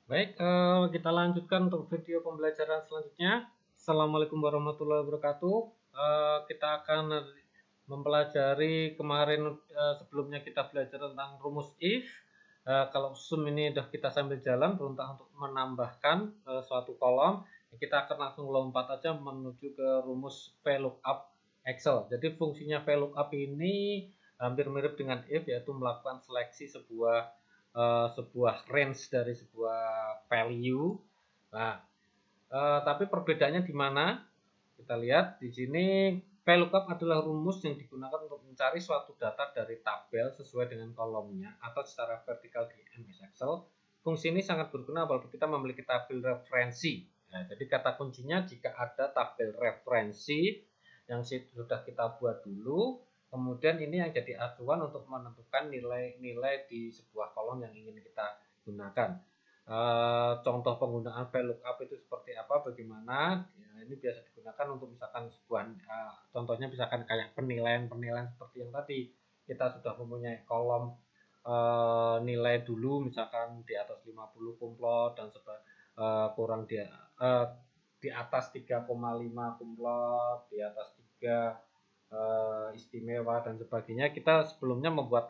Baik, kita lanjutkan untuk video pembelajaran selanjutnya. Assalamualaikum warahmatullahi wabarakatuh. Kita akan mempelajari kemarin sebelumnya kita belajar tentang rumus if. Kalau sum ini sudah kita sambil jalan, perintah untuk menambahkan suatu kolom, kita akan langsung lompat aja menuju ke rumus VLOOKUP Excel. Jadi fungsinya VLOOKUP ini hampir mirip dengan if, yaitu melakukan seleksi sebuah range dari sebuah value. Nah, tapi perbedaannya di mana? Kita lihat di sini VLOOKUP adalah rumus yang digunakan untuk mencari suatu data dari tabel sesuai dengan kolomnya atau secara vertikal di MS Excel. Fungsi ini sangat berguna apabila kita memiliki tabel referensi. Nah, jadi kata kuncinya jika ada tabel referensi yang sudah kita buat dulu, kemudian ini yang jadi acuan untuk menentukan nilai-nilai di sebuah kolom yang ingin kita gunakan. Contoh penggunaan VLOOKUP itu seperti apa, bagaimana? Ya, ini biasa digunakan untuk misalkan sebuah contohnya misalkan kayak penilaian seperti yang tadi kita sudah mempunyai kolom nilai dulu, misalkan di atas 50 kumplot dan kurang di atas 3,5 kumplot, di atas 3 istimewa dan sebagainya. Kita sebelumnya membuat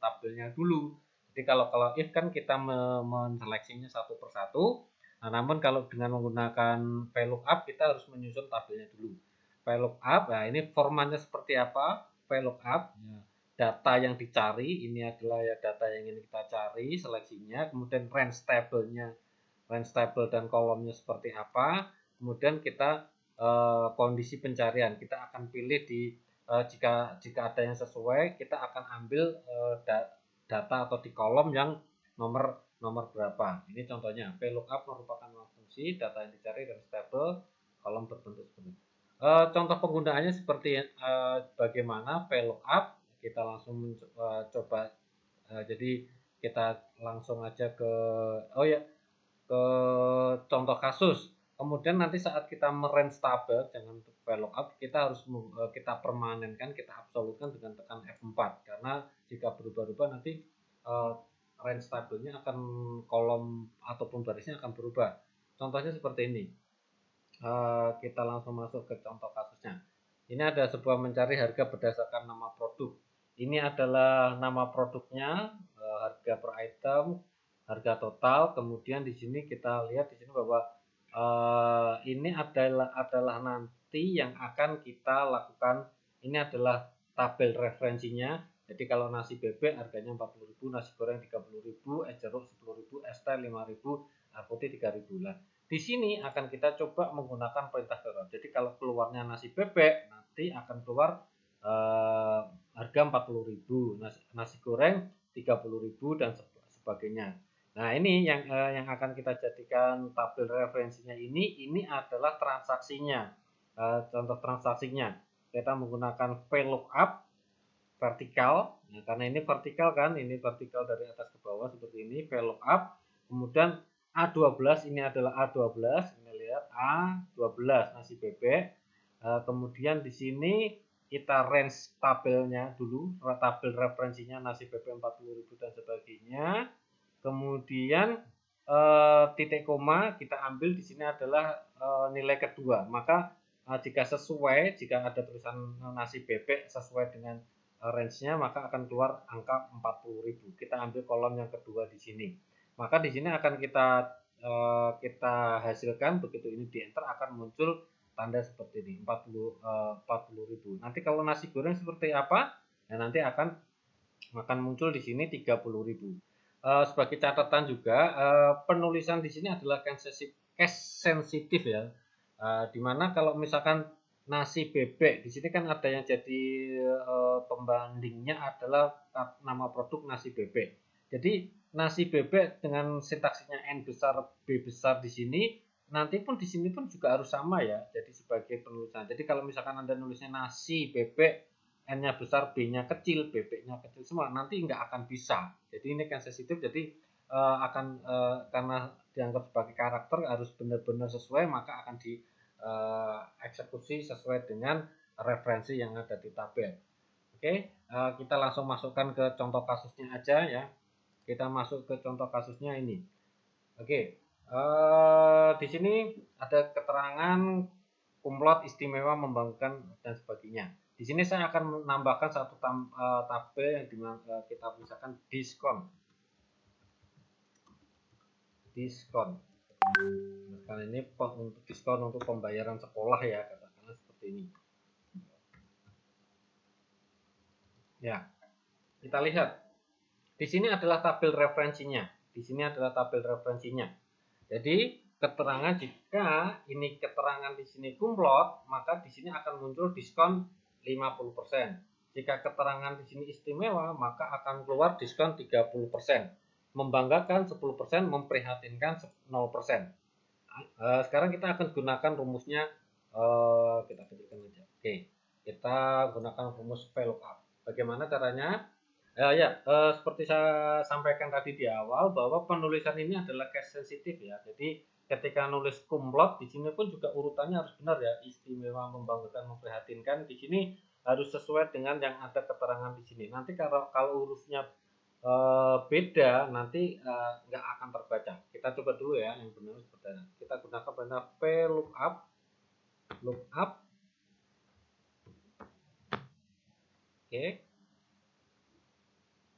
tabelnya dulu. Jadi kalau if kan kita menseleksinya satu persatu. Nah, namun kalau dengan menggunakan VLOOKUP kita harus menyusun tabelnya dulu. VLOOKUP, nah ini formatnya seperti apa? VLOOKUP, ya, data yang dicari, ini adalah ya data yang ingin kita cari, seleksinya, kemudian range table dan kolomnya seperti apa, kemudian kita kondisi pencarian, kita akan pilih di jika ada yang sesuai, kita akan ambil data atau di kolom yang nomor berapa. Ini contohnya, VLOOKUP merupakan fungsi data yang dicari dan table kolom terbentuk seperti ini. Contoh penggunaannya seperti bagaimana VLOOKUP, kita langsung coba. Jadi kita langsung aja ke ke contoh kasus. Kemudian nanti saat kita merange tabel dengan VLOOKUP, kita harus kita permanenkan, kita absolutkan dengan tekan F4, karena jika berubah-ubah nanti range tabelnya akan kolom ataupun barisnya akan berubah. Contohnya seperti ini. Kita langsung masuk ke contoh kasusnya. Ini ada sebuah mencari harga berdasarkan nama produk. Ini adalah nama produknya, harga per item, harga total. Kemudian di sini kita lihat di sini bahwa ini adalah nanti yang akan kita lakukan. Ini adalah tabel referensinya. Jadi kalau nasi bebek harganya 40.000, nasi goreng 30.000, es jeruk 10.000, es teh 5.000, air putih 3.000 lah. Di sini akan kita coba menggunakan perintah darurat. Jadi kalau keluarnya nasi bebek, nanti akan keluar harga 40.000, nasi goreng 30.000 dan sebagainya. Nah, ini yang akan kita jadikan tabel referensinya ini adalah transaksinya. Contoh transaksinya, kita menggunakan VLOOKUP vertikal, nah, karena ini vertikal kan, ini vertikal dari atas ke bawah seperti ini, VLOOKUP, kemudian A12 ini adalah A12, ini lihat A12 nasi bebek, kemudian di sini kita range tabelnya dulu, tabel referensinya nasi bebek 40.000 dan sebagainya, kemudian titik koma kita ambil di sini adalah nilai kedua, maka jika ada tulisan nasi bebek sesuai dengan range-nya, maka akan keluar angka 40.000. Kita ambil kolom yang kedua di sini. Maka di sini akan kita hasilkan, begitu ini di enter akan muncul tanda seperti ini 40.000. Nanti kalau nasi goreng seperti apa? Ya, nanti akan muncul di sini 30.000. Sebagai catatan juga, penulisan di sini adalah case sensitif ya. Dimana kalau misalkan nasi bebek di sini kan ada yang jadi pembandingnya adalah nama produk nasi bebek. Jadi nasi bebek dengan sintaksisnya N besar B besar di sini, nanti pun di sini pun juga harus sama ya. Jadi sebagai penulisan. Jadi kalau misalkan Anda nulisnya nasi bebek, N-nya besar, B-nya kecil, bebeknya kecil semua, nanti nggak akan bisa. Jadi ini kan sensitif, jadi karena dianggap sebagai karakter harus benar-benar sesuai, maka akan dieksekusi sesuai dengan referensi yang ada di tabel. Oke, kita langsung masukkan ke contoh kasusnya aja ya. Kita masuk ke contoh kasusnya ini. Oke, di sini ada keterangan kumlot istimewa membanggakan dan sebagainya. Di sini saya akan menambahkan satu tabel yang dimana kita misalkan diskon. Nah, ini untuk diskon untuk pembayaran sekolah ya, katakanlah seperti ini. Ya, kita lihat. Di sini adalah tabel referensinya. Jadi keterangan jika ini keterangan di sini kumlot, maka di sini akan muncul diskon 50%. Jika keterangan di sini istimewa, maka akan keluar diskon 30%. Membanggakan 10%, memprihatinkan 0%. Sekarang kita akan gunakan rumusnya, kita kecilkan aja. Oke, kita gunakan rumus VLOOKUP. Bagaimana caranya? Seperti saya sampaikan tadi di awal bahwa penulisan ini adalah case sensitif ya. Jadi ketika nulis kumlot di sini pun juga urutannya harus benar ya. Istimewa, membanggakan, memprihatinkan di sini harus sesuai dengan yang ada keterangan di sini. Nanti kalau hurufnya beda nanti nggak akan terbaca. Kita coba dulu ya yang benar seperti kita gunakan benar VLOOKUP. Oke.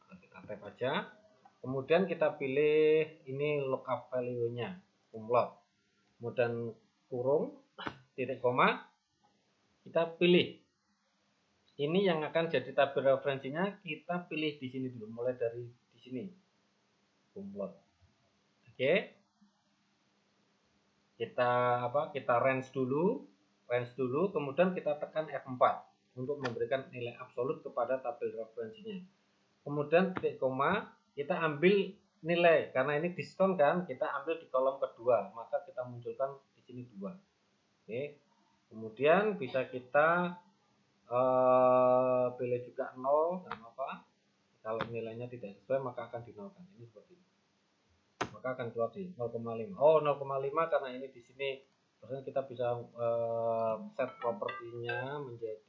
Kita tap aja. Kemudian kita pilih ini lookup value-nya kumlot. Kemudian kurung titik koma. Kita pilih. Ini yang akan jadi tabel referensinya, kita pilih di sini dulu, mulai dari di sini. Kumlot. Oke. Kita range dulu, kemudian kita tekan F4 untuk memberikan nilai absolut kepada tabel referensinya. Kemudian titik koma, kita ambil nilai, karena ini diskon kan, kita ambil di kolom kedua, maka kita munculkan di sini 2. Oke. Kemudian bisa kita pilih juga 0, dan apa? Kalau nilainya tidak sesuai maka akan dinolkan. Ini seperti ini. Maka akan keluar di 0,5. Oh, 0,5 karena ini di sini. Terus kita bisa set propertinya menjadi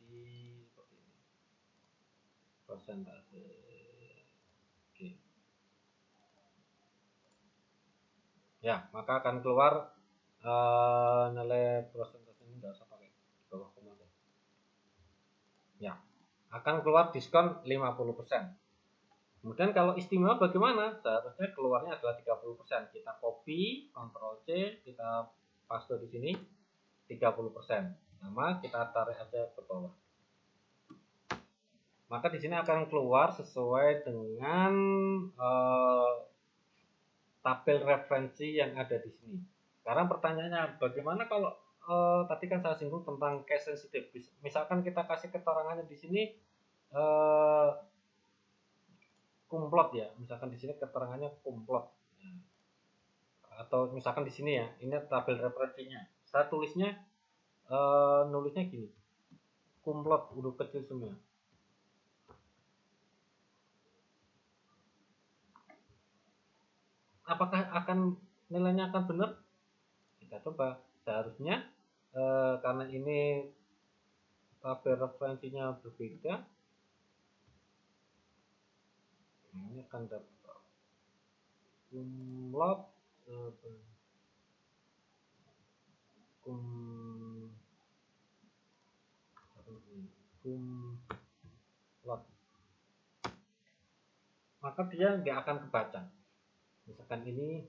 seperti ini. Persentase. Oke. Ya, maka akan keluar nilai persentase ini enggak usah pakai bawah koma. Ya, akan keluar diskon 50%. Kemudian kalau istimewa bagaimana? Seharusnya keluarnya adalah 30%. Kita copy, Ctrl C, kita paste di sini 30%. Sama kita tarik aja ke bawah. Maka di sini akan keluar sesuai dengan tabel referensi yang ada di sini. Sekarang pertanyaannya, bagaimana kalau tadi kan saya singgung tentang case sensitive. Misalkan kita kasih keterangannya di sini kumlot ya, misalkan di sini keterangannya kumlot, atau misalkan di sini ya, ini tabel referensinya. Saya tulisnya nulisnya gini, kumlot huruf kecil semua. Apakah nilainya akan benar? Kita coba. Seharusnya karena ini tabel referensinya berbeda, ini akan dapat kumlot kumlot, maka dia nggak akan kebaca. Misalkan ini